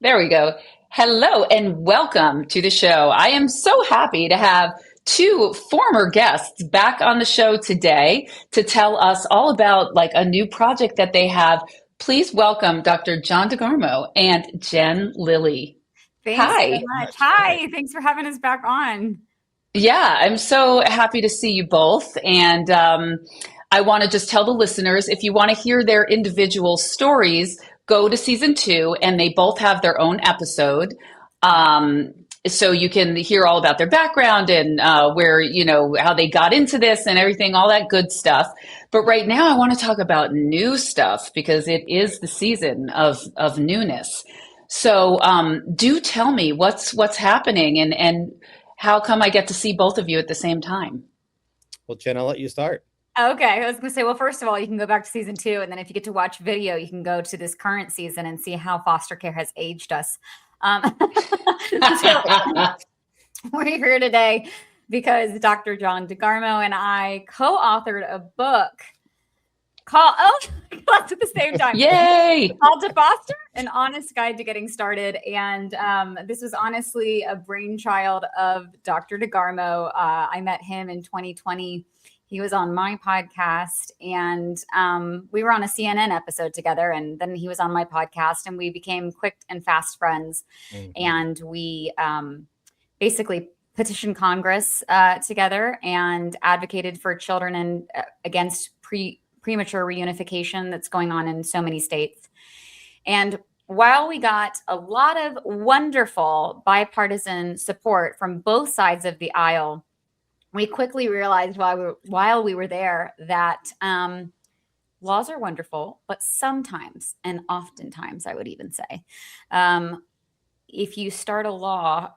There we go. Hello and welcome to the show. I am so happy to have two former guests back on the show today to tell us all about like a new project that they have. Please welcome Dr. John DeGarmo and Jen Lilley. Thanks so Hi. much. Hi, thanks for having us back on. Yeah, I'm so happy to see you both. And I want to just tell the listeners if you want to hear their individual stories, go to season 2, and they both have their own episode. Um, so you can hear all about their background and where, how they got into this and everything, all that good stuff. But right now, I want to talk about new stuff because it is the season of newness. So do tell me what's happening and how come I get to see both of you at the same time? Well, Jen, I'll let you start. Okay, I was going to say, well, first of all, you can go back to season 2, and then if you get to watch video, you can go to this current season and see how foster care has aged us. So we're here today because Dr. John DeGarmo and I co-authored a book called, at the same time. Yay! Called To Foster, An Honest Guide to Getting Started. And this was honestly a brainchild of Dr. DeGarmo. I met him in 2020. He was on my podcast and we were on a CNN episode together. And then he was on my podcast and we became quick and fast friends. Mm-hmm. And we basically petitioned Congress together and advocated for children and against premature reunification that's going on in so many states. And while we got a lot of wonderful bipartisan support from both sides of the aisle, we quickly realized while we were there that laws are wonderful, but sometimes, and oftentimes, I would even say, if you start a law,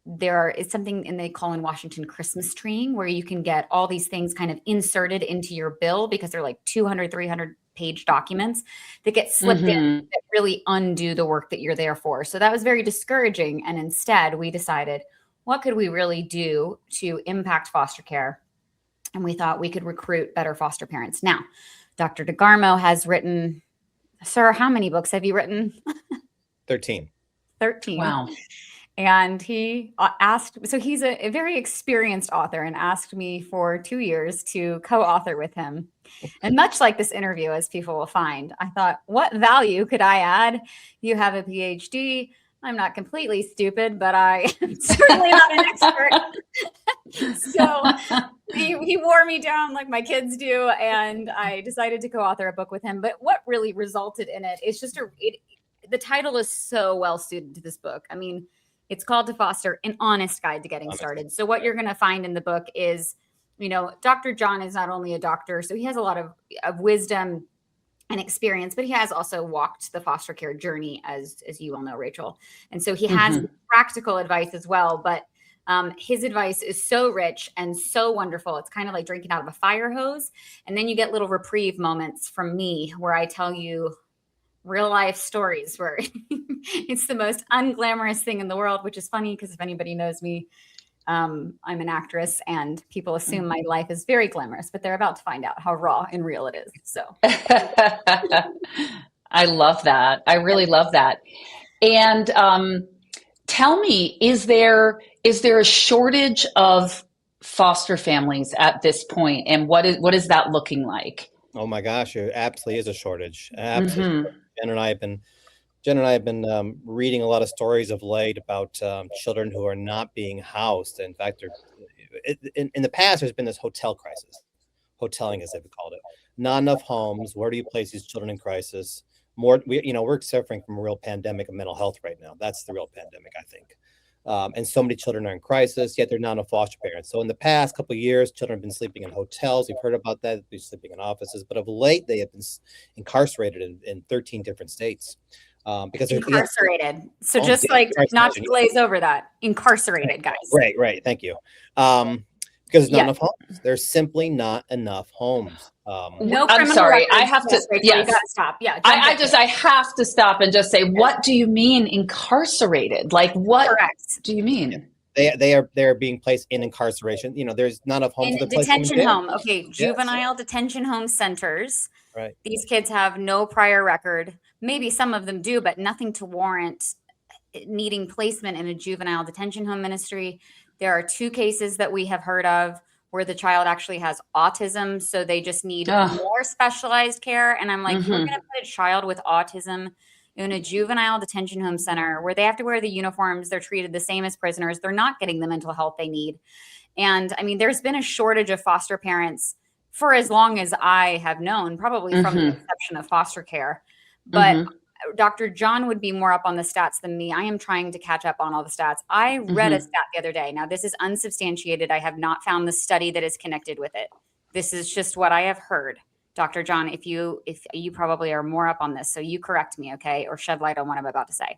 there is something they call in Washington Christmas treeing, where you can get all these things kind of inserted into your bill because they're like 200, 300 page documents that get slipped in that really undo the work that you're there for. So that was very discouraging. And instead we decided, what could we really do to impact foster care? And we thought we could recruit better foster parents. Now, Dr. DeGarmo has written, sir, how many books have you written? 13. 13. Wow. And he asked, so he's a very experienced author and asked me for 2 years to co-author with him. And much like this interview, as people will find, I thought, what value could I add? You have a PhD. I'm not completely stupid, but I am certainly not an expert. So he wore me down like my kids do. And I decided to co-author a book with him. But what really resulted in it is just the title is so well suited to this book. I mean, it's called To Foster, An Honest Guide to Getting Started. So what you're going to find in the book is, Dr. John is not only a doctor, so he has a lot of wisdom and experience, but he has also walked the foster care journey, as you all know, Rachel. And so he has practical advice as well, but his advice is so rich and so wonderful. It's kind of like drinking out of a fire hose. And then you get little reprieve moments from me where I tell you real life stories where it's the most unglamorous thing in the world, which is funny because if anybody knows me, I'm an actress and people assume my life is very glamorous, but they're about to find out how raw and real it is. So I love that. I really love that. And tell me, is there a shortage of foster families at this point? And what is that looking like? Oh my gosh, there absolutely is a shortage. Absolutely. Jen and I have been reading a lot of stories of late about children who are not being housed. In fact, in the past, there's been this hotel crisis, hoteling as they've called it. Not enough homes. Where do you place these children in crisis? We're suffering from a real pandemic of mental health right now. That's the real pandemic, I think. And so many children are in crisis, yet they're not enough foster parents. So in the past couple of years, children have been sleeping in hotels. We've heard about that. They've been sleeping in offices. But of late, they have been incarcerated in 13 different states. Because they're incarcerated. So just like not to glaze over that, incarcerated guys. Right. Thank you. Because there's not enough homes. There's simply not enough homes. No, I'm sorry. I have to. Yes. You got to stop. Yeah. I have to stop and just say, what do you mean incarcerated? Like, what do you mean? They're being placed in incarceration. There's not enough homes. In detention home. Okay. Juvenile detention home centers. Right. These kids have no prior record. Maybe some of them do, but nothing to warrant needing placement in a juvenile detention home ministry. There are 2 cases that we have heard of where the child actually has autism, so they just need more specialized care. And I'm like, you're going to put a child with autism in a juvenile detention home center where they have to wear the uniforms. They're treated the same as prisoners. They're not getting the mental health they need. And I mean, there's been a shortage of foster parents for as long as I have known, probably from the inception of foster care. But Dr. John would be more up on the stats than me. I am trying to catch up on all the stats. I read a stat the other day. Now, this is unsubstantiated. I have not found the study that is connected with it. This is just what I have heard. Dr. John, if you probably are more up on this, so you correct me, okay, or shed light on what I'm about to say.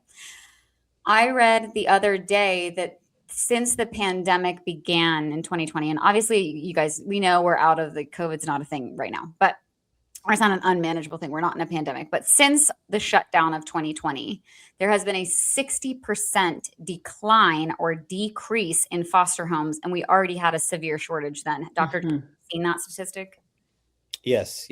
I read the other day that since the pandemic began in 2020, and obviously, you guys, we know we're out of the COVID's not a thing right now, but or it's not an unmanageable thing. We're not in a pandemic. But since the shutdown of 2020, there has been a 60% decline or decrease in foster homes. And we already had a severe shortage then. Doctor, have you seen that statistic? Yes.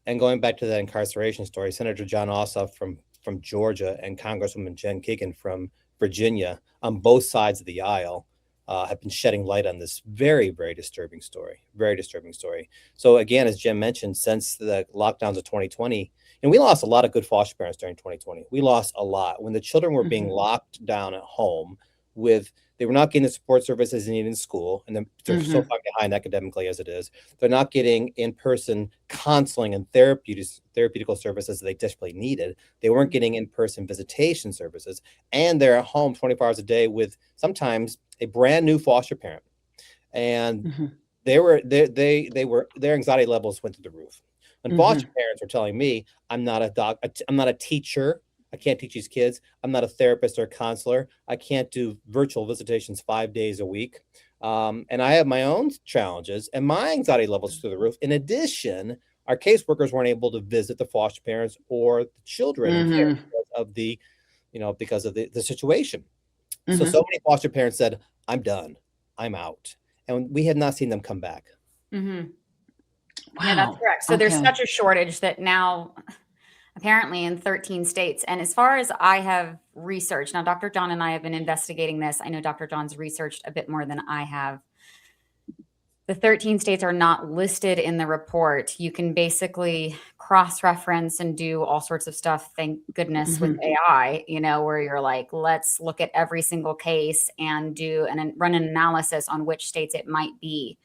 And going back to that incarceration story, Senator John Ossoff from Georgia and Congresswoman Jen Lilley from Virginia, on both sides of the aisle, have been shedding light on this very, very disturbing story. So again, as Jen mentioned, since the lockdowns of 2020, and we lost a lot of good foster parents during 2020. We lost a lot when the children were being locked down at home they were not getting the support services they needed in school, and they're so far behind academically as it is. They're not getting in-person counseling and therapeutical services that they desperately needed. They weren't getting in-person visitation services, and they're at home 24 hours a day with sometimes a brand new foster parent, and their anxiety levels went through the roof. When foster parents were telling me, I'm not a teacher. I can't teach these kids. I'm not a therapist or a counselor. I can't do virtual visitations 5 days a week. And I have my own challenges and my anxiety levels through the roof. In addition, our caseworkers weren't able to visit the foster parents or the children because of the situation. So many foster parents said, I'm done. I'm out. And we have not seen them come back. Wow. Yeah, that's correct. So there's such a shortage that now apparently in 13 states. And as far as I have researched, now Dr. John and I have been investigating this. I know Dr. John's researched a bit more than I have. The 13 states are not listed in the report. You can basically cross-reference and do all sorts of stuff, thank goodness, with AI, where you're like, let's look at every single case and run an analysis on which states it might be.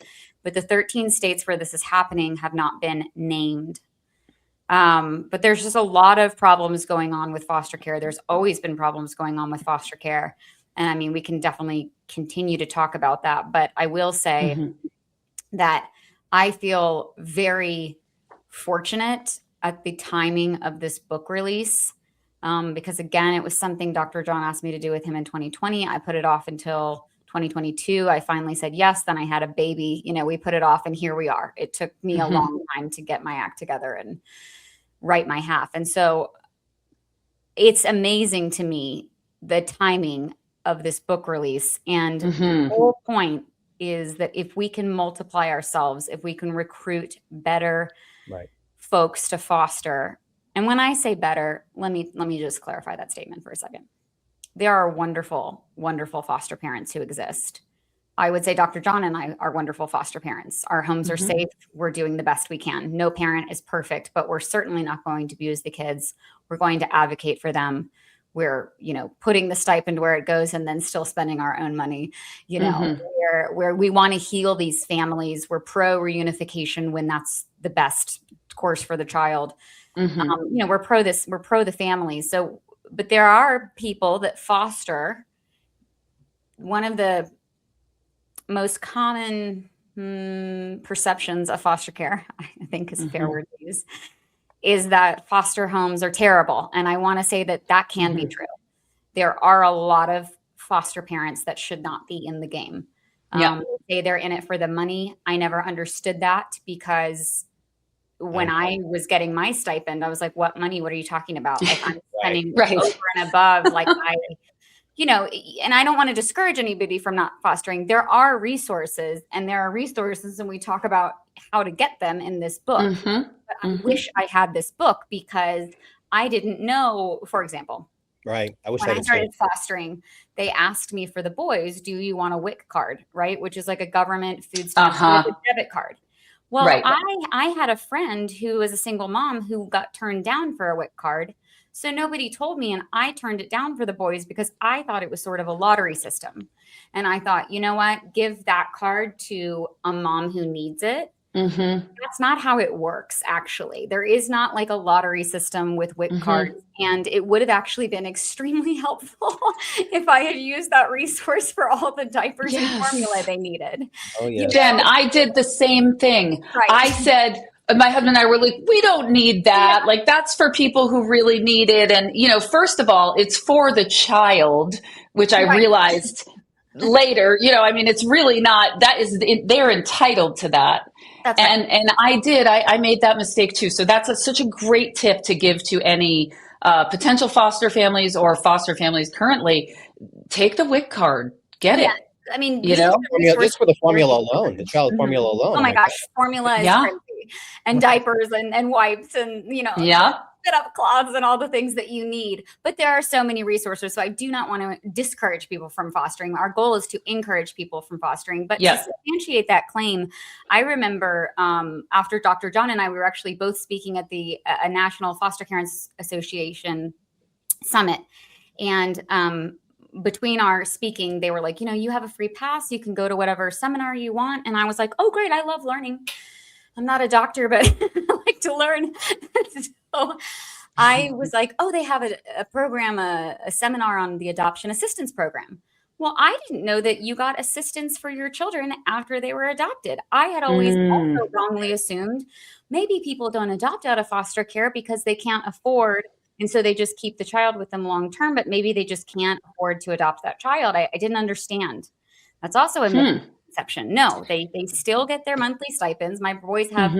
But the 13 states where this is happening have not been named. But there's just a lot of problems going on with foster care. There's always been problems going on with foster care. And I mean, we can definitely continue to talk about that. But I will say that I feel very fortunate at the timing of this book release. Because again, it was something Dr. John asked me to do with him in 2020. I put it off until 2022. I finally said yes. Then I had a baby. We put it off and here we are. It took me a long time to get my act together and write my half. And so it's amazing to me, the timing of this book release. And the whole point is that if we can multiply ourselves, if we can recruit better folks to foster. And when I say better, let me just clarify that statement for a second. There are wonderful, wonderful foster parents who exist. I would say Dr. John and I are wonderful foster parents. Our homes are safe. We're doing the best we can. No parent is perfect, but we're certainly not going to abuse the kids. We're going to advocate for them. We're, putting the stipend where it goes and then still spending our own money, where we want to heal these families. We're pro reunification when that's the best course for the child. We're pro the families. So, but there are people that foster. One of the most common perceptions of foster care, I think is a fair word to use, is that foster homes are terrible. And I want to say that can be true. There are a lot of foster parents that should not be in the game. Say they're in it for the money. I never understood that because when I was getting my stipend, I was like, what money? What are you talking about? Like I'm spending over and above. Like and I don't want to discourage anybody from not fostering. There are resources and we talk about how to get them in this book. But I wish I had this book because I didn't know, for example, Right. I wish When I I did too. started fostering, they asked me for the boys, do you want a WIC card, right? Which is like a government food stamps with a debit card. Well, Right. I had a friend who was a single mom who got turned down for a WIC card. So nobody told me, and I turned it down for the boys because I thought it was sort of a lottery system. And I thought, you know what? Give that card to a mom who needs it. Mm-hmm. That's not how it works, actually. There is not like a lottery system with WIC cards. And it would have actually been extremely helpful if I had used that resource for all the diapers and formula they needed. Oh, yeah. Jen, I did the same thing. Right. I said, my husband and I were like, we don't need that. Like, that's for people who really need it. And, first of all, it's for the child, which I realized later, it's really not, they're entitled to that. That's right. And I made that mistake too. So that's such a great tip to give to any potential foster families or foster families currently. Take the WIC card, get it. I mean, just for the formula alone, the child formula alone. Oh my gosh, formula is crazy, and diapers and wipes and fit up cloths and all the things that you need. But there are so many resources. So I do not want to discourage people from fostering. Our goal is to encourage people from fostering. But to substantiate that claim, I remember after Dr. John and I, we were actually both speaking at the National Foster Parents Association Summit. And between our speaking, they were like, you have a free pass. You can go to whatever seminar you want. And I was like, oh, great. I love learning. I'm not a doctor, but I like to learn. So I was like, oh, they have a program, a seminar on the adoption assistance program. Well, I didn't know that you got assistance for your children after they were adopted. I had always also wrongly assumed maybe people don't adopt out of foster care because they can't afford. And so they just keep the child with them long term, but maybe they just can't afford to adopt that child. I didn't understand. That's also a misconception. No, they still get their monthly stipends. My boys have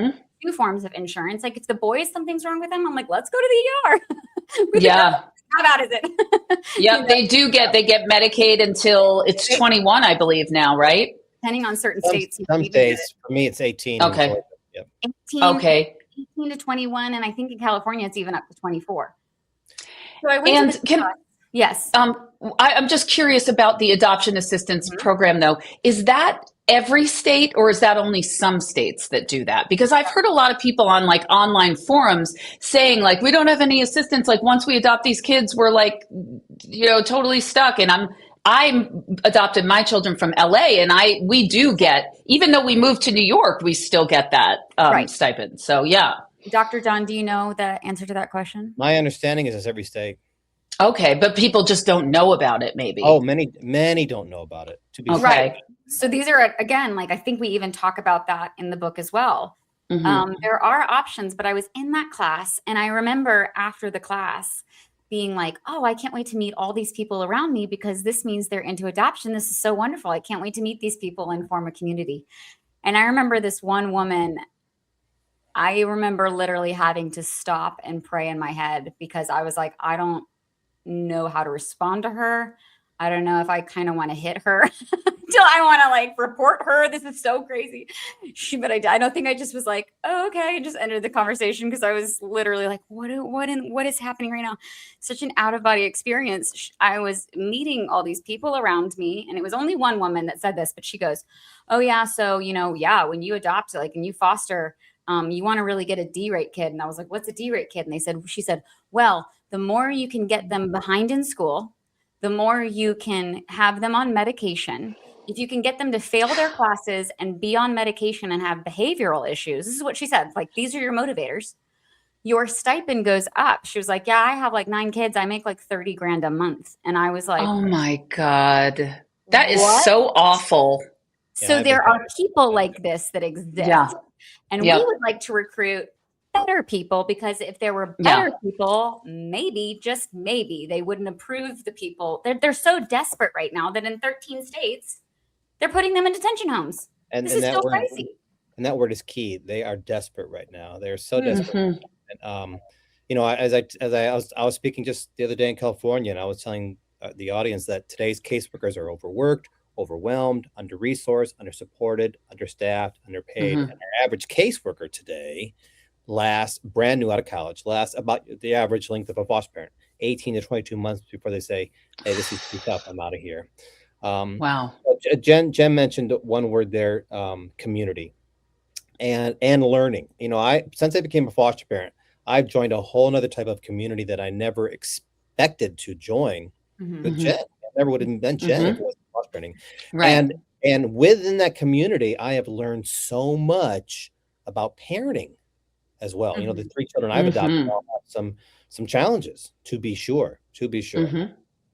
2 forms of insurance. Like if the boys, something's wrong with them, I'm like, let's go to the ER. How bad is it? They get Medicaid until it's 21, I believe now, right? Depending on certain states. Some states, for me, it's 18. Okay. 18 to 21. And I think in California, it's even up to 24. So I went yes. I'm just curious about the adoption assistance program, though. Is that every state or is that only some states that do that? Because I've heard a lot of people on like online forums saying like, we don't have any assistance. Like once we adopt these kids, we're like, totally stuck. And I adopted my children from LA and we do get, even though we moved to New York, we still get that stipend. So yeah. Dr. John, do you know the answer to that question? My understanding is it's every state. Okay, but people just don't know about it, maybe. Oh, many don't know about it. To be right. So these are, again, like I think we even talk about that in the book as well. There are options, but I was in that class and I remember after the class being like, oh, I can't wait to meet all these people around me because this means they're into adoption. This is so wonderful. I can't wait to meet these people and form a community. And I remember this one woman, I remember literally having to stop and pray in my head because I was like, I don't know how to respond to her. I don't know if I kind of want to hit her till I want to like report her. This is so crazy. But I don't think I just was like, oh, okay. And just ended the conversation because I was literally like, what is happening right now? Such an out of body experience. I was meeting all these people around me and it was only one woman that said this, but she goes, oh yeah. So, when you adopt, like, and you foster, you want to really get a D-rate kid. And I was like, what's a D-rate kid? And she said, well, the more you can get them behind in school, the more you can have them on medication. If you can get them to fail their classes and be on medication and have behavioral issues, this is what she said, like, these are your motivators, your stipend goes up. She was like, yeah, I have like 9 kids. I make like 30 grand a month. And I was like, oh my God, that is so awful. So there are people like this that exist. Yeah. And we would like to recruit better people because if there were better people, maybe, just maybe, they wouldn't approve the people. They're so desperate right now that in 13 states, they're putting them in detention homes. This is so crazy. And that word is key. They are desperate right now. They're so desperate. And, I was speaking just the other day in California, and I was telling the audience that today's caseworkers are overworked, overwhelmed, under-resourced, under-supported, understaffed, underpaid. And our average caseworker today lasts, brand new out of college, lasts about the average length of a foster parent, 18 to 22 months before they say, hey, this is too tough, I'm out of here. Wow. Jen mentioned one word there, community and learning. Since I became a foster parent, I've joined a whole nother type of community that I never expected to join with Jen. I never would have met Jen if it wasn't foster parenting. Right. And within that community, I have learned so much about parenting as well. The 3 children I've adopted all have some challenges, to be sure.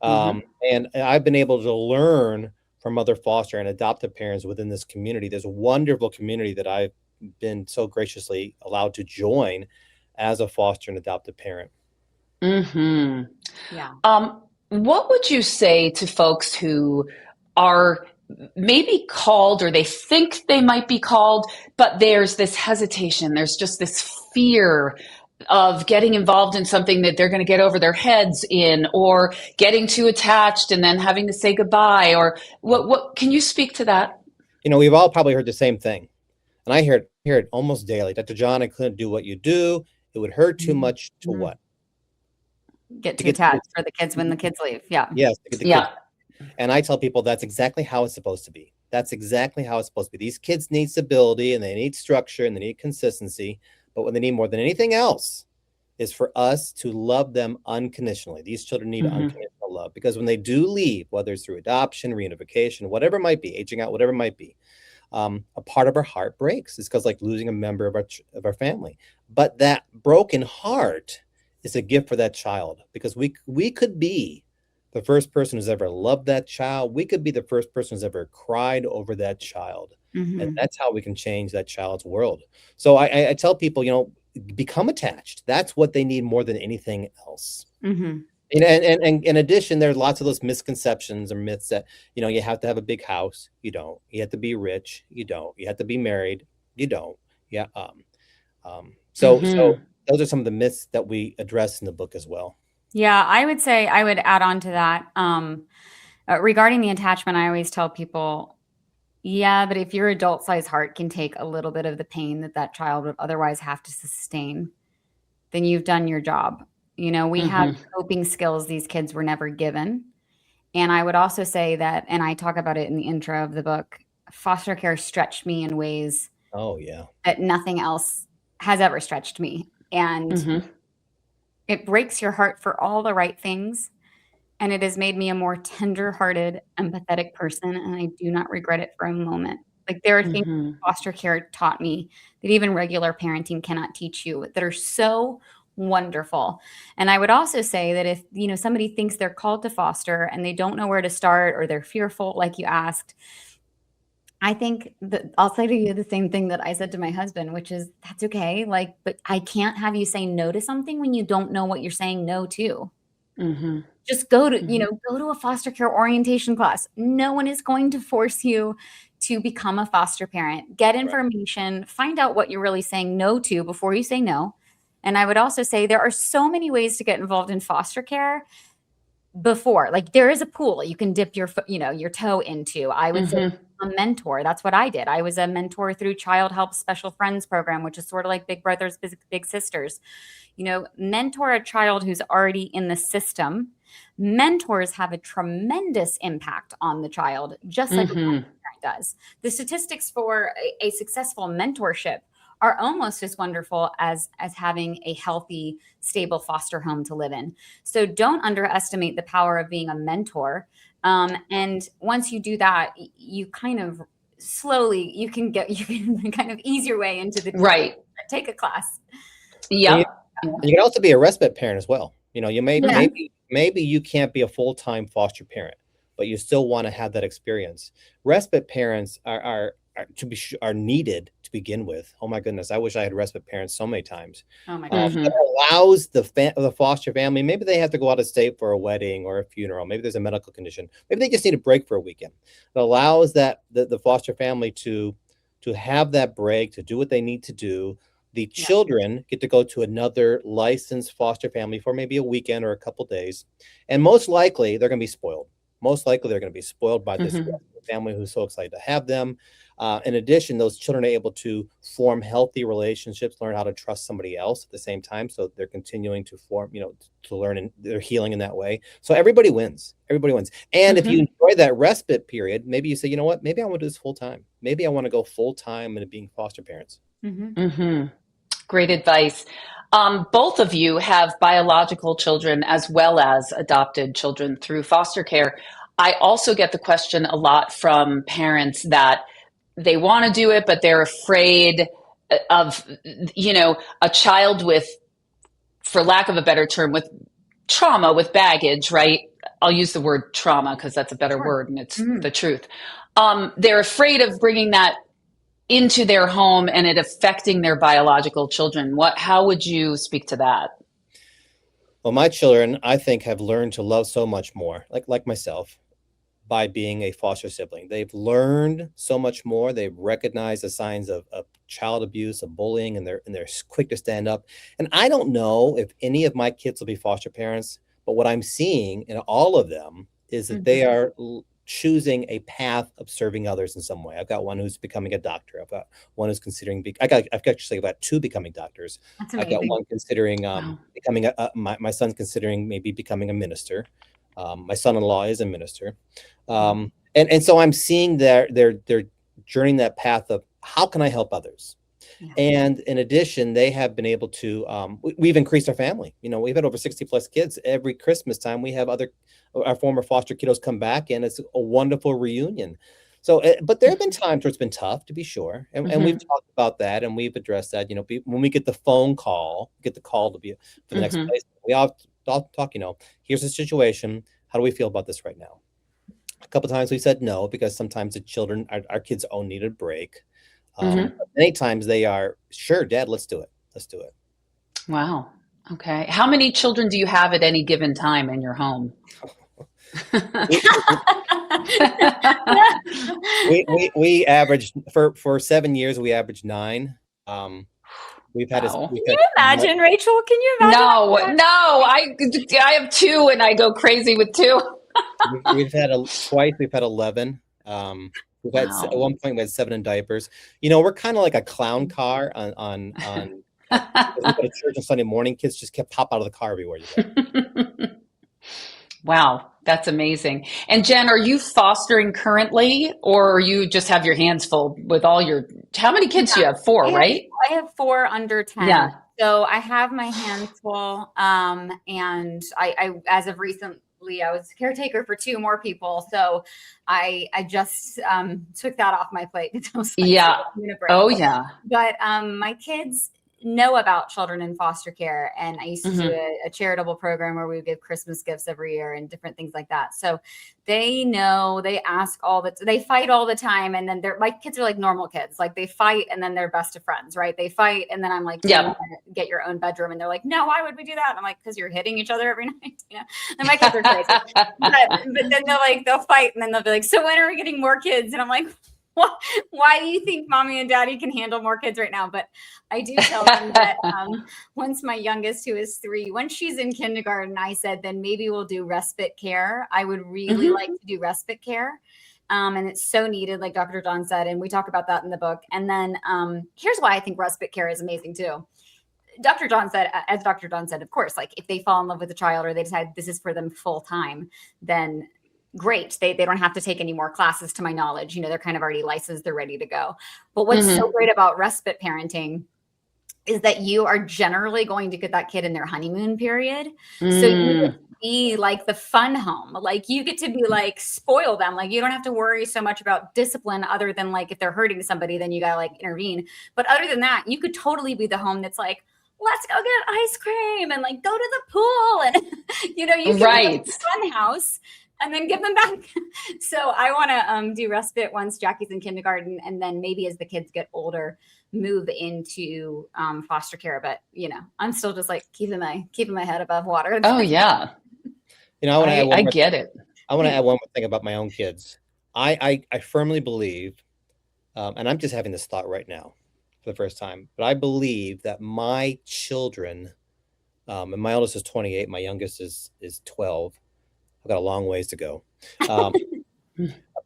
And I've been able to learn from other foster and adoptive parents within this community. There's a wonderful community that I've been so graciously allowed to join as a foster and adoptive parent. Yeah. What would you say to folks who are maybe called, or they think they might be called, but there's this hesitation, there's just this fear of getting involved in something that they're going to get over their heads in, or getting too attached and then having to say goodbye, or what can you speak to that? We've all probably heard the same thing, and I hear it almost daily. Dr. John, I couldn't do what you do. It would hurt too much to what? Get too attached for the kids when the kids leave. Yeah. Yes. To get the kids. And I tell people that's exactly how it's supposed to be. That's exactly how it's supposed to be. These kids need stability, and they need structure, and they need consistency. But what they need more than anything else is for us to love them unconditionally. These children need unconditional love, because when they do leave, whether it's through adoption, reunification, whatever it might be, aging out, whatever it might be, a part of our heart breaks. It's because like losing a member of our family. But that broken heart is a gift for that child, because we could be the first person who's ever loved that child. We could be the first person who's ever cried over that child. And that's how we can change that child's world. So I tell people, become attached. That's what they need more than anything else. And in addition, there's lots of those misconceptions or myths that, you have to have a big house. You don't. You have to be rich. You don't. You have to be married. You don't. Yeah. So those are some of the myths that we address in the book as well. Yeah, I would say I would add on to that. Regarding the attachment, I always tell people, yeah, but if your adult-sized heart can take a little bit of the pain that child would otherwise have to sustain, then you've done your job. We have coping skills these kids were never given. And I would also say that, and I talk about it in the intro of the book, foster care stretched me in ways that nothing else has ever stretched me. And it breaks your heart for all the right things. And it has made me a more tender-hearted, empathetic person. And I do not regret it for a moment. Like, there are things foster care taught me that even regular parenting cannot teach you, that are so wonderful. And I would also say that if, somebody thinks they're called to foster and they don't know where to start, or they're fearful, like you asked, I think that I'll say to you the same thing that I said to my husband, which is, that's okay. But I can't have you say no to something when you don't know what you're saying no to. Just go to, go to a foster care orientation class. No one is going to force you to become a foster parent. Get information, find out what you're really saying no to before you say no. And I would also say there are so many ways to get involved in foster care before. Like, there is a pool you can dip your toe into. I would say a mentor. That's what I did. I was a mentor through Child Help Special Friends program, which is sort of like Big Brothers, Big Sisters. Mentor a child who's already in the system. Mentors have a tremendous impact on the child, just like a parent does. The statistics for a successful mentorship are almost as wonderful as having a healthy, stable foster home to live in. So don't underestimate the power of being a mentor. And once you do that, you kind of slowly, you can kind of ease your way into the take a class. Yeah. You can also be a respite parent as well. Maybe you can't be a full-time foster parent, but you still want to have that experience. Respite parents are needed to begin with. Oh my goodness, I wish I had respite parents so many times. Oh my gosh. That allows the foster family, maybe they have to go out of state for a wedding or a funeral. Maybe there's a medical condition. Maybe they just need a break for a weekend. It allows the foster family to have that break, to do what they need to do. The children get to go to another licensed foster family for maybe a weekend or a couple days. And most likely they're going to be spoiled. Most likely they're going to be spoiled by this family who's so excited to have them. In addition, those children are able to form healthy relationships, learn how to trust somebody else at the same time. So they're continuing to form, to learn, and they're healing in that way. So everybody wins. Everybody wins. And if you enjoy that respite period, maybe you say, you know what, maybe I want to do this full time. Maybe I want to go full time into being foster parents. Great advice. Both of you have biological children as well as adopted children through foster care. I also get the question a lot from parents that they want to do it, but they're afraid of, a child with, for lack of a better term, with trauma, with baggage, right? I'll use the word trauma because that's a better word and it's the truth. They're afraid of bringing that into their home and it affecting their biological children. How would you speak to that? Well, my children, I think, have learned to love so much more, like myself, by being a foster sibling. They've learned so much more. They've recognized the signs of child abuse, of bullying, and they're quick to stand up. And I don't know if any of my kids will be foster parents, but what I'm seeing in all of them is that they are choosing a path of serving others in some way. I've got one who's becoming a doctor. I've got one who's considering, I've got two becoming doctors. That's I've amazing. got one considering becoming my son's considering maybe becoming a minister. My son-in-law is a minister. And so I'm seeing they're journeying that path of how can I help others? Yeah. And in addition, they have been able to, we've increased our family. We've had over 60 plus kids. Every Christmas time we have our former foster kiddos come back, and it's a wonderful reunion. So, but there have been times where it's been tough, to be sure. And we've talked about that, and we've addressed that. When we get the call to be for the next place, we all talk, here's the situation. How do we feel about this right now? A couple of times we said no, because sometimes the children, our kids' own need a break. Many times they are, sure, Dad, let's do it. Let's do it. Wow. Okay. How many children do you have at any given time in your home? we averaged for 7 years, we averaged 9. We've had. Can you imagine, Rachel? Can you imagine? No. I have 2, and I go crazy with 2. We've had twice. We've had 11. We've had at one point we had 7 in diapers. We're kind of like a clown car on. We go to church on Sunday morning. Kids just kept pop out of the car everywhere you go. Wow, that's amazing. And Jen, are you fostering currently, or you just have your hands full with all your? How many kids do you have? 4, right? I have 4 under 10. Yeah. So I have my hands full. And I as of recently, I was caretaker for 2 more people. So I just took that off my plate. Yeah. Oh, yeah. But my kids know about children in foster care. And I used to do a charitable program where we would give Christmas gifts every year and different things like that. So they know, they ask they fight all the time. And then my kids are like normal kids. Like they fight and then they're best of friends, right? They fight. And then I'm like, get your own bedroom. And they're like, no, why would we do that? And I'm like, because you're hitting each other every night. And my kids are crazy. but then they'll fight. And then they'll be like, so when are we getting more kids? And I'm like, why do you think mommy and daddy can handle more kids right now? But I do tell them that once my youngest, who is 3, when she's in kindergarten, I said, then maybe we'll do respite care. I would really like to do respite care. And it's so needed, like Dr. John said, and we talk about that in the book. And then here's why I think respite care is amazing too. Dr. John said, of course, like if they fall in love with a child or they decide this is for them full time, then great. They don't have to take any more classes, to my knowledge. They're kind of already licensed. They're ready to go. But what's so great about respite parenting is that you are generally going to get that kid in their honeymoon period. So you get to be like the fun home. Like you get to be like, spoil them. Like you don't have to worry so much about discipline other than like, if they're hurting somebody, then you got to like intervene. But other than that, you could totally be the home that's like, let's go get ice cream and like go to the pool. And, you can be the fun house. And then give them back. So I want to do respite once Jackie's in kindergarten, and then maybe as the kids get older, move into foster care. But I'm still just like keeping my head above water. Oh yeah. I get it. I want to add one more thing about my own kids. I firmly believe, and I'm just having this thought right now for the first time, but I believe that my children, and my oldest is 28, my youngest is 12. I've got a long ways to go.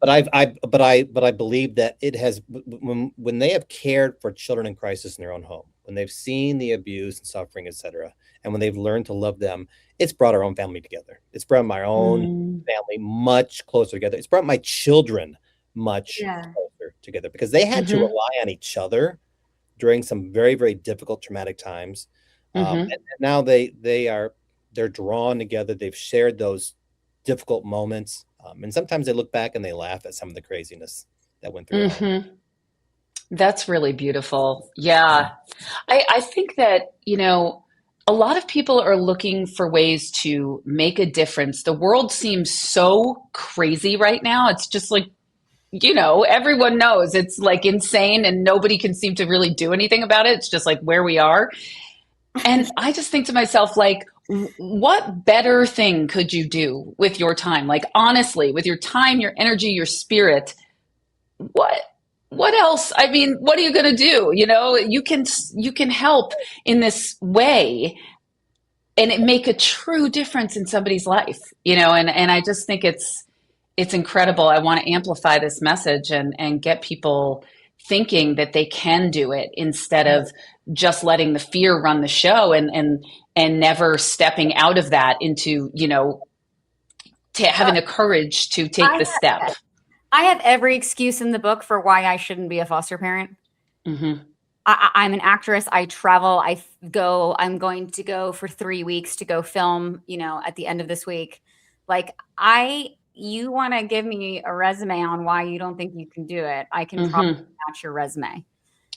But I believe that it has, when they have cared for children in crisis in their own home, when they've seen the abuse and suffering, etc., and when they've learned to love them, it's brought our own family together. It's brought my own family much closer together. It's brought my children much closer together because they had to rely on each other during some very, very difficult, traumatic times. And now they're drawn together. They've shared those difficult moments. And sometimes they look back and they laugh at some of the craziness that went through. That's really beautiful. Yeah. I think that, a lot of people are looking for ways to make a difference. The world seems so crazy right now. It's just like, everyone knows it's like insane and nobody can seem to really do anything about it. It's just like where we are. And I just think to myself, like, what better thing could you do with your time? Like, honestly, with your time, your energy, your spirit, what else? I mean, what are you going to do? You can help in this way and it make a true difference in somebody's life, and I just think it's incredible. I want to amplify this message and get people thinking that they can do it instead of just letting the fear run the show and never stepping out of that into, having the courage to take the step. I have every excuse in the book for why I shouldn't be a foster parent. I'm an actress. I travel. I'm going to go for 3 weeks to go film, at the end of this week. Like, you want to give me a resume on why you don't think you can do it. I can probably match your resume.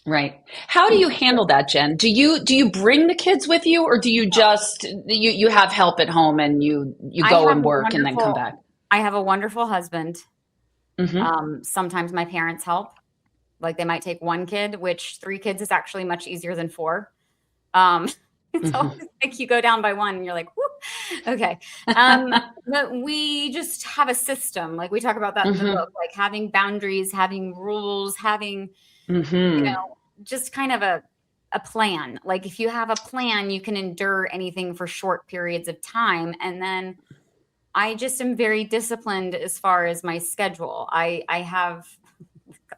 Right. How do you handle that, Jen? Do you bring the kids with you, or do you just, you have help at home and you go and work and then come back? I have a wonderful husband. Sometimes my parents help. Like, they might take one kid, which 3 kids is actually much easier than 4. It's always like you go down by one and you're like, whoop, okay. But we just have a system. Like, we talk about that in the book, like having boundaries, having rules, having, just kind of a plan. Like, if you have a plan, you can endure anything for short periods of time. And then I just am very disciplined as far as my schedule. I have,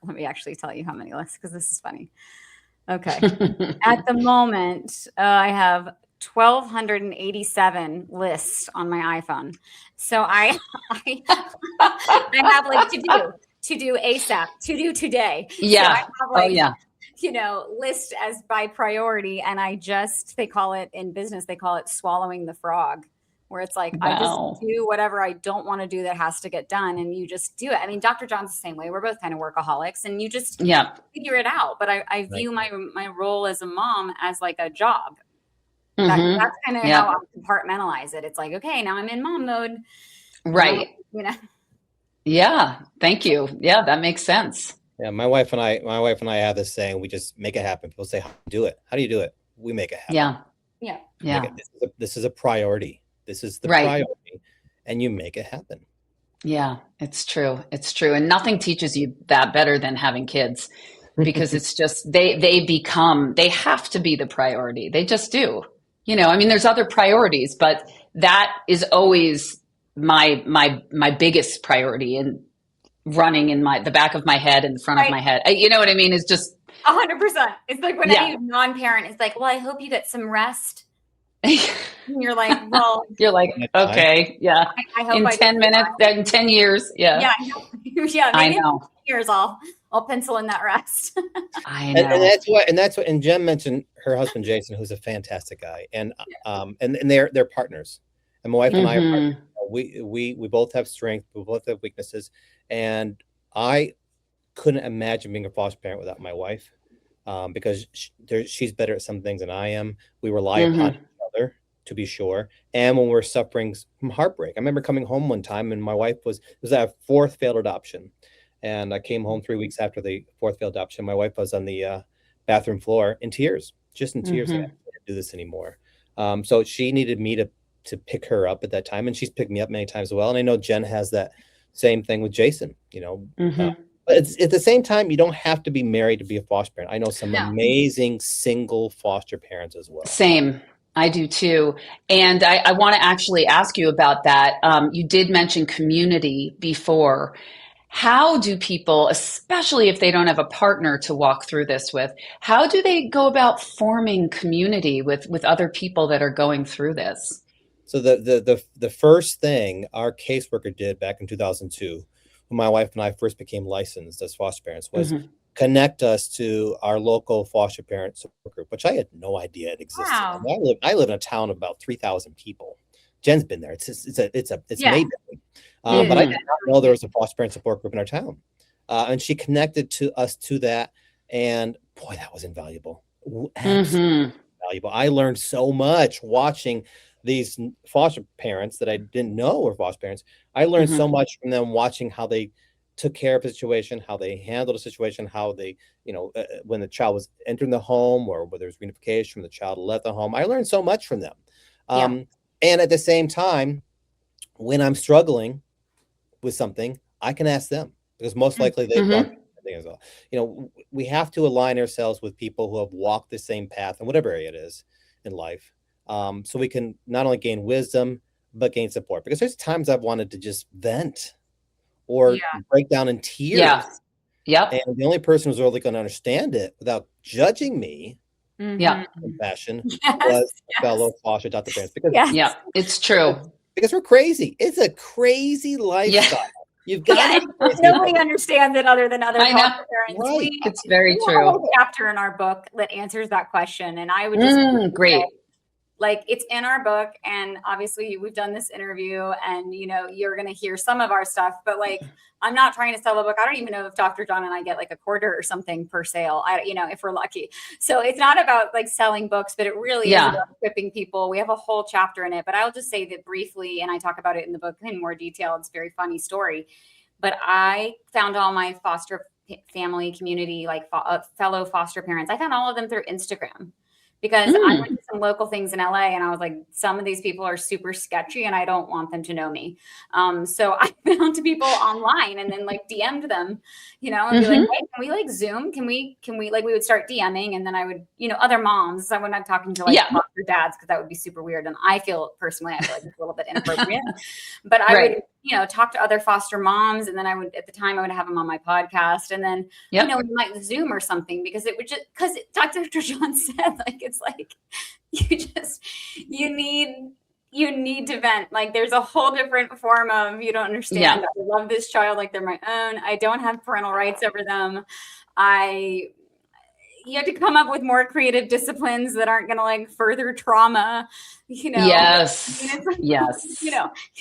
let me actually tell you how many lists, because this is funny. Okay. At the moment, I have 1,287 lists on my iPhone. So I have like to do ASAP, to do today. Yeah. So I have list as by priority. And they call it in business, they call it swallowing the frog, where it's like, I just do whatever I don't want to do that has to get done. And you just do it. I mean, Dr. John's the same way. We're both kind of workaholics, and you just figure it out. But I view my role as a mom as like a job. That's kind of how I compartmentalize it. It's like, okay, now I'm in mom mode. Right. Yeah. Thank you. Yeah, that makes sense. Yeah. My wife and I have this saying, we just make it happen. People say, how do you do it? How do you do it? We make it happen. Yeah. This is a priority. This is the priority, and you make it happen. Yeah, it's true. It's true. And nothing teaches you that better than having kids, because it's just, they have to be the priority. They just do. I mean, there's other priorities, but that is always my biggest priority, and running in the back of my head and the front of my head. You know what I mean? It's just 100%. It's like when any non-parent is like, well, I hope you get some rest. And you're like, well, okay, yeah. I hope in 10 minutes, in 10 years, yeah. Yeah, I know. In 10 years, I'll pencil in that rest. I know, and that's what. And Jen mentioned her husband Jason, who's a fantastic guy, and they're partners. And my wife and I are partners. We both have strength, we both have weaknesses, and I couldn't imagine being a foster parent without my wife, because she's better at some things than I am. We rely upon each other, to be sure. And when we're suffering from heartbreak, I remember coming home one time and my wife was our 4th failed adoption. And I came home 3 weeks after the 4th failed adoption. My wife was on the bathroom floor in tears, just in tears. I can't do this anymore. So she needed me to pick her up at that time. And she's picked me up many times as well. And I know Jen has that same thing with Jason, but it's at the same time, you don't have to be married to be a foster parent. I know some amazing single foster parents as well. Same. I do too. And I want to actually ask you about that. You did mention community before. how do people, especially if they don't have a partner to walk through this with, how do they go about forming community with other people that are going through this? So the first thing our caseworker did back in 2002, when my wife and I first became licensed as foster parents, was Mm-hmm. connect us to our local foster parent support group, which I had no idea it existed. Wow. I live in a town of about 3,000 people. Jen's been there. It's Yeah. amazing. Mm-hmm. But I did not know there was a foster parent support group in our town. And she connected to us to that. And boy, that was invaluable. Absolutely valuable. I learned so much watching these foster parents that I didn't know were foster parents. I learned so much from them watching how they took care of the situation, how they handled a situation, how they, when the child was entering the home or whether it was reunification when the child left the home. I learned so much from them. And at the same time, when I'm struggling with something, I can ask them because most likely they've gone through something as well. We have to align ourselves with people who have walked the same path in whatever area it is in life. So we can not only gain wisdom, but gain support. Because there's times I've wanted to just vent or break down in tears. Yeah. Yep. And the only person who's really going to understand it without judging me, compassion, was fellow foster adoptive parents. Because it's true. Because we're crazy. It's a crazy lifestyle. You've got nobody understands it other than other foster parents. Right. It's very true. We have a whole chapter in our book that answers that question, and I would just great. Like, it's in our book, and obviously we've done this interview, and you're going to hear some of our stuff, but like, I'm not trying to sell a book. I don't even know if Dr. John and I get like a quarter or something per sale, if we're lucky. So it's not about like selling books, but it really is about equipping people. We have a whole chapter in it, but I'll just say that briefly, and I talk about it in the book in more detail. It's a very funny story, but I found all my foster family community, like fellow foster parents. I found all of them through Instagram. Because I went to some local things in LA and I was like, some of these people are super sketchy and I don't want them to know me. So I found people online and then like DM'd them, and be like, hey, can we like Zoom? Can we like, we would start DMing, and then I would, other moms. I would not talking to like foster dads because that would be super weird. And I feel like it's a little bit inappropriate, but I would, talk to other foster moms. And then at the time I would have them on my podcast, and then, we might Zoom or something, because it would because Dr. John said, like, it's like, you need to vent. Like, there's a whole different form of, you don't understand. I love this child like they're my own. I don't have parental rights over them. You have to come up with more creative disciplines that aren't going to like further trauma, Yes. You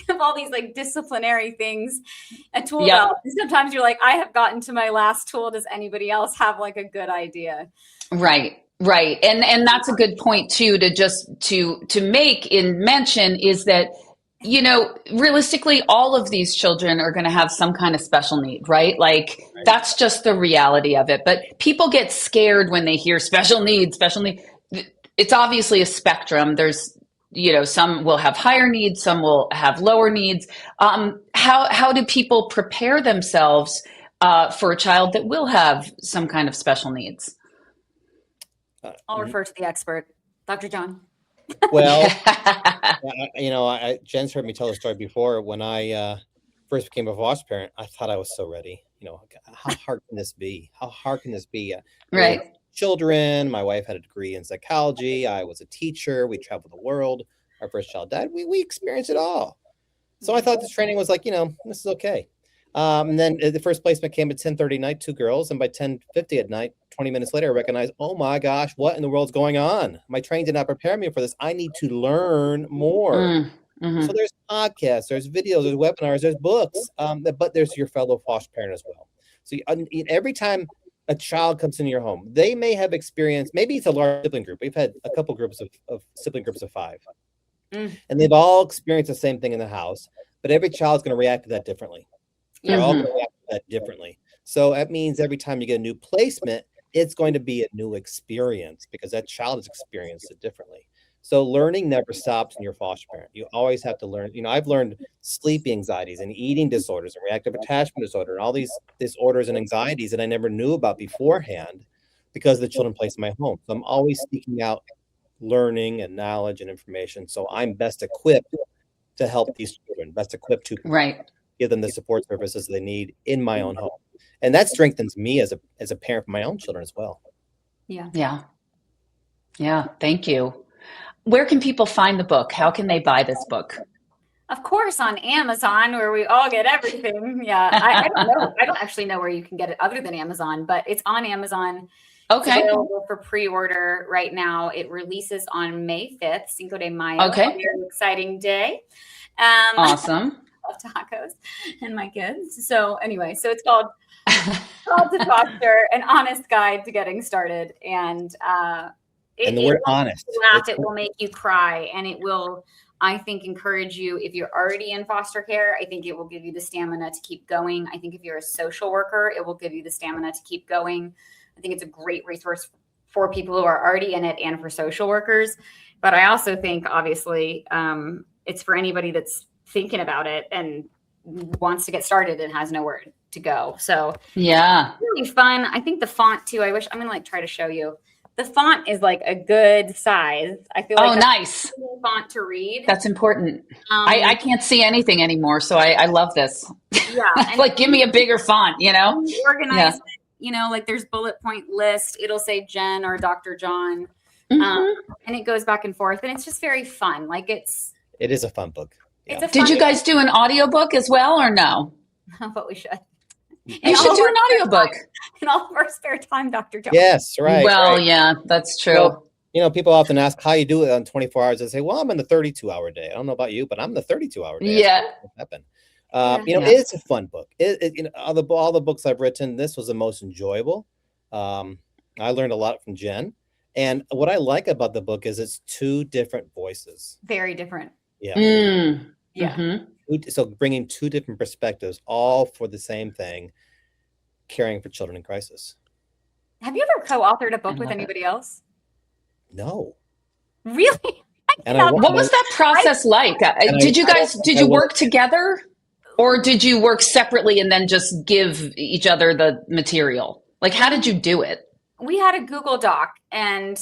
have all these like disciplinary things, a tool belt. And sometimes you're like, I have gotten to my last tool. Does anybody else have like a good idea? Right. And that's a good point too, to make in mention, is that, realistically, all of these children are going to have some kind of special need, right? Like, that's just the reality of it. But people get scared when they hear special needs. It's obviously a spectrum. There's, some will have higher needs, some will have lower needs. How do people prepare themselves for a child that will have some kind of special needs? I'll refer to the expert, Dr. John. Well, Jen's heard me tell the story before. When I first became a foster parent, I thought I was so ready. How hard can this be? How hard can this be? Right. Children. My wife had a degree in psychology. I was a teacher. We traveled the world. Our first child died. We experienced it all. So I thought this training was like, this is okay. And then the first placement came at 10:30 at night, 2 girls. And by 10:50 at night, 20 minutes later, I recognized, oh my gosh, what in the world's going on? My training did not prepare me for this. I need to learn more. So there's podcasts, there's videos, there's webinars, there's books, but there's your fellow foster parent as well. So every time a child comes into your home, they may have experienced, maybe it's a large sibling group. We've had a couple groups of sibling groups of 5. And they've all experienced the same thing in the house, but every child's going to react to that differently. They're all going to react to that differently. So that means every time you get a new placement, it's going to be a new experience because that child has experienced it differently. So learning never stops in your foster parent. You always have to learn. I've learned sleep anxieties and eating disorders and reactive attachment disorder and all these disorders and anxieties that I never knew about beforehand because the children placed in my home. So I'm always seeking out learning and knowledge and information. So I'm best equipped to help these children, best equipped to. Right. give them the support services they need in my own home. And that strengthens me as a parent for my own children as well. Yeah. Yeah. Yeah. Thank you. Where can people find the book? How can they buy this book? Of course, on Amazon, where we all get everything. Yeah, I don't know. I don't actually know where you can get it other than Amazon, but it's on Amazon. It's Okay. available for pre-order right now. It releases on May 5th, Cinco de Mayo. Okay. A very exciting day. Awesome. I love tacos and my kids. So anyway, so it's called To Foster, an honest guide to getting started. And And the word honest. Laugh, it will make you cry, and it will, I think, encourage you. If you're already in foster care, I think it will give you the stamina to keep going. I think if you're a social worker, it will give you the stamina to keep going. I think it's a great resource for people who are already in it and for social workers. But I also think, obviously, it's for anybody that's thinking about it and wants to get started and has nowhere to go. So yeah, really fun. I think the font too, I'm going to try to show you. The font is like a good size. I feel like nice a good font to read. That's important. I can't see anything anymore, so I love this. Yeah, like give me a bigger font, organize it, like there's bullet point list. It'll say Jen or Dr. John, and it goes back and forth, and it's just very fun. Like it is a fun book. Yeah. Did you guys do an audiobook as well or no? But we should. You should do an audiobook. In all of our spare time, Dr. John. Yes, right. Well, yeah, that's true. Well, people often ask how you do it on 24 hours. I say, well, I'm in the 32-hour day. I don't know about you, but I'm in the 32-hour day. Yeah. It's a fun book. All the books I've written, this was the most enjoyable. I learned a lot from Jen. And what I like about the book is it's two different voices. Very different. Yeah. Yeah. Mm-hmm. So bringing two different perspectives, all for the same thing, caring for children in crisis. Have you ever co-authored a book with anybody else? No. Really? What was that process like? Did you work together, or did you work separately and then just give each other the material? Like, how did you do it? We had a Google Doc, and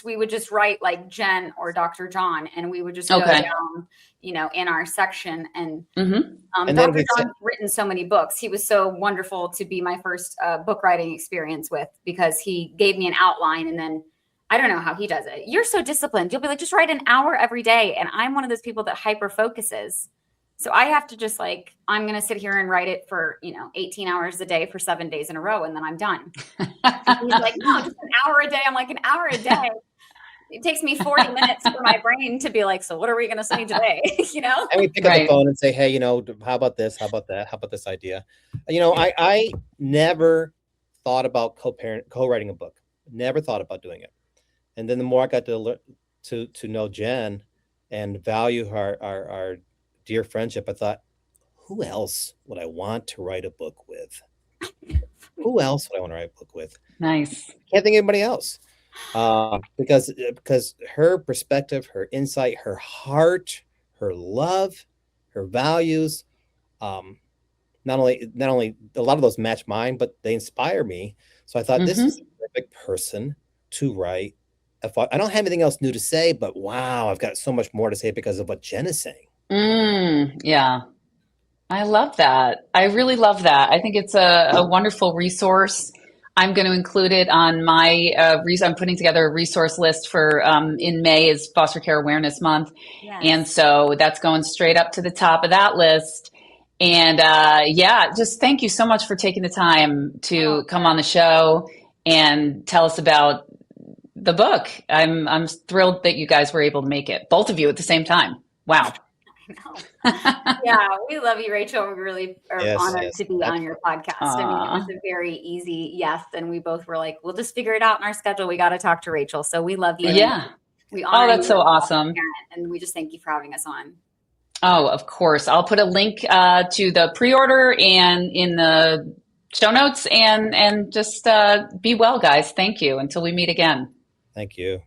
we would just write like Jen or Dr. John, and we would just go down, in our section. And Dr. John's written so many books. He was so wonderful to be my first book writing experience with, because he gave me an outline, and then I don't know how he does it. You're so disciplined. You'll be like, just write an hour every day. And I'm one of those people that hyper focuses. So I have to just I'm going to sit here and write it for, 18 hours a day for 7 days in a row. And then I'm done. And he's like, no, just an hour a day. I'm like, an hour a day. It takes me 40 minutes for my brain to be like, so what are we going to say today? And we pick up the phone and say, hey, how about this? How about that? How about this idea? I never thought about co-writing a book. Never thought about doing it. And then the more I got to know Jen and value our dear friendship, I thought, who else would I want to write a book with? Who else would I want to write a book with? Nice. Can't think of anybody else. Because her perspective, her insight, her heart, her love, her values, not only a lot of those match mine, but they inspire me. So I thought this is the perfect person to write. I don't have anything else new to say, but wow, I've got so much more to say because of what Jen is saying. Yeah. I love that. I really love that. I think it's a wonderful resource. I'm going to include it on my I'm putting together a resource list for in May is Foster Care Awareness Month. Yes. And so that's going straight up to the top of that list. And just thank you so much for taking the time to come on the show and tell us about the book. I'm thrilled that you guys were able to make it, both of you at the same time. Wow. I know. Yeah, we love you, Rachel. We really are honored to be on your podcast. I mean, it was a very easy yes, and we both were like, we'll just figure it out in our schedule. We got to talk to Rachel. So we love you. Yeah. We honor that's so awesome. And we just thank you for having us on. Oh, of course. I'll put a link to the pre-order and in the show notes, and just be well, guys. Thank you. Until we meet again. Thank you.